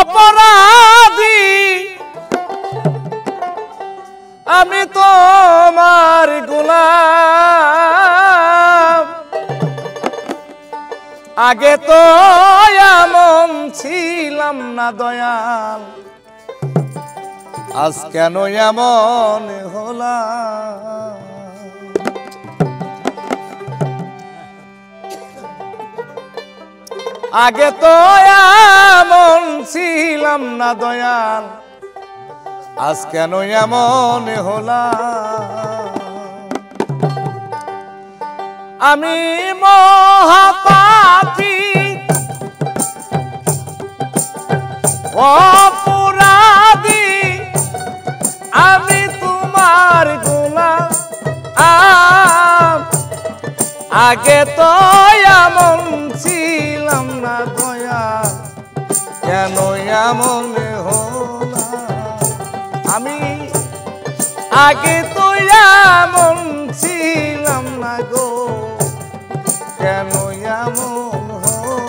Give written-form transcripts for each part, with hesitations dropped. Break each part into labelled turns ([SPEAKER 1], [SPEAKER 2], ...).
[SPEAKER 1] অপরাধী আমি তোমার গোলাম আগে তো এমন ছিলাম না দয়াল আজ কেন এমন হলাম আগে তো এমন ছিলাম না দয়াল আজ কেন এমন হলাম আমি মহাপাপী অপরাধী আমি তোমার গোলাম আগে তো এমন ছিলাম না দয়াল কেন এমন হলাম আমি আগে তো এমন ছিলাম না গো কেন এমন হলাম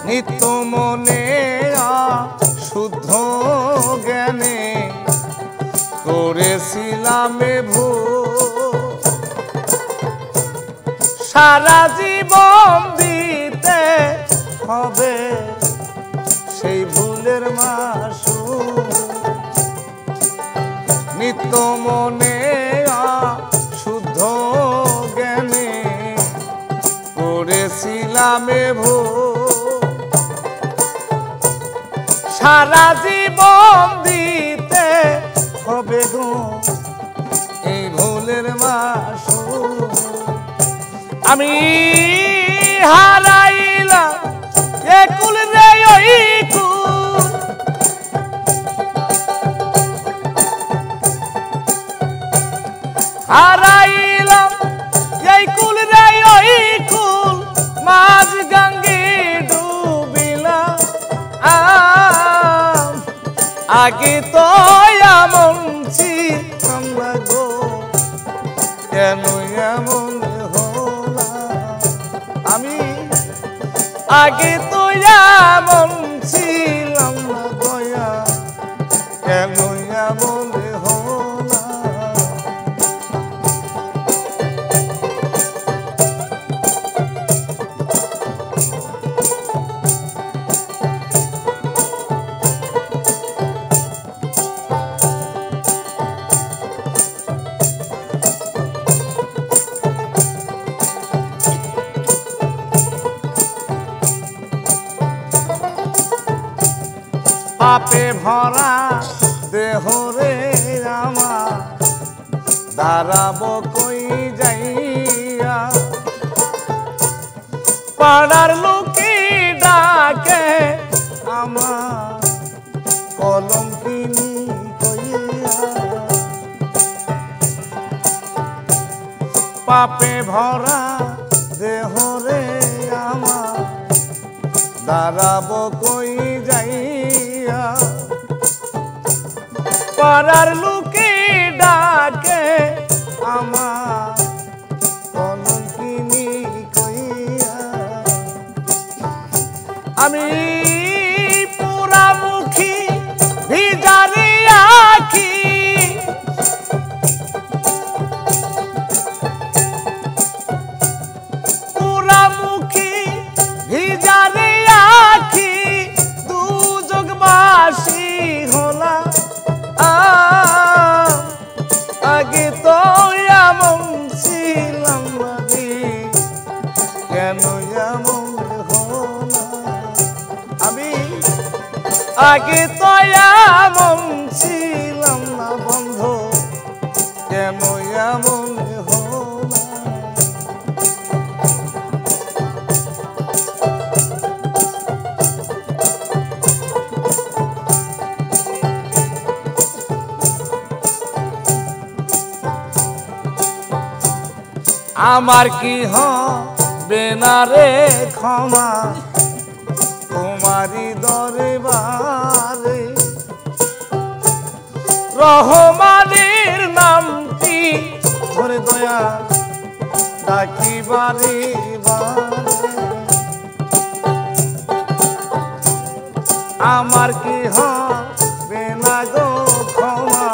[SPEAKER 1] নিত্য মনে শুদ্ধ জ্ঞানে করেছিলাম ভুল সারা জীবন দিতে হবে সেই ভুলের মাসুল নিত্য মনে শুদ্ধ জ্ঞানে করেছিলাম ভুল সারা জীবন দিতে হবে গো এই ভুলের মাসুল আমি হারাইলাম এ কুল রে ওই কুল হারাইলাম এই কুল রে ওই কুল মাঝ গঙ্গে ডুবিলা আগে তো এমন ছিলাম না গো কেন এমন হলাম আমি আগে তো এমন ছিলাম না দয়া কেন এমন হলাম পাপে ভরা দেহ রে আমার দাঁড়াব কই যাইয়া পাড়ার লোকে ডাকে আমার কলঙ্কিনী কইয়া পাপে ভরা দেহ রে আমার দাঁড়াব কই যাইয়া পাড়ার লোকে ডাকে আমার কলঙ্কিনী কইয়া আমি পোড়ামুখী ভিজারি আখি পোড়ামুখী ভিজারি আখি দুযোগবাসী হলা আগে তো এমন ছিলাম না কেন এমন হলাম আমি আগে তো এমন ছিলাম না বন্ধু কেন এমন হলাম আমার কি হবে না রে ক্ষমা তোমারি দরবারে রহমানের নামটি ধরে দয়া ডাকি বারে বারে আমার কি হবে না গো ক্ষমা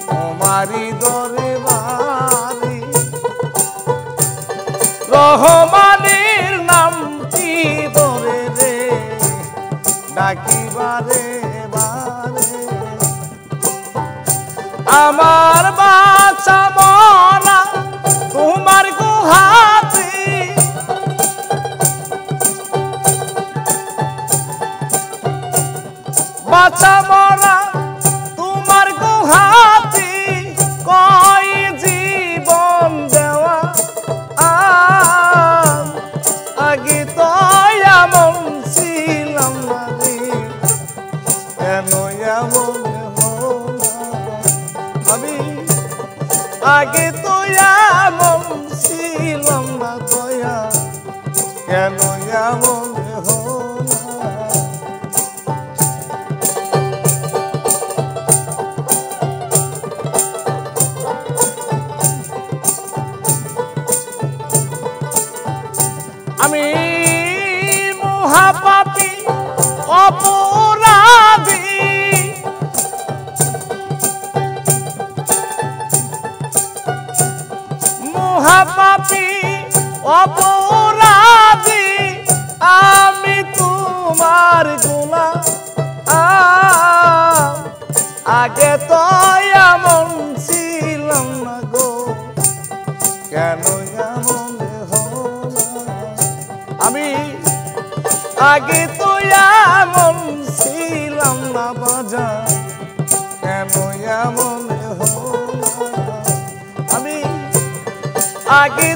[SPEAKER 1] তোমারি দরবারে রহমানের নামটি ধরে রে ডাকি বারে বারে আমার বাঁচা মরা তোমার গুহাতে বাঁচা মরা তোমার গুহাতে কয় জীবন দেওয়া আগে তো এমন ছিলাম না রে কেন এমন আমি আগে তো এমন ছিলাম না দয়া কেন এমন আমি মহাপাপী অপরাধী মহাপাপী অপরাধী আমি তোমার গুনাহ আগে তো এমন ছিলাম না গো কেন এমন আমি আগে তো এমন ছিলাম না বাজার কেন এমন আমি আগে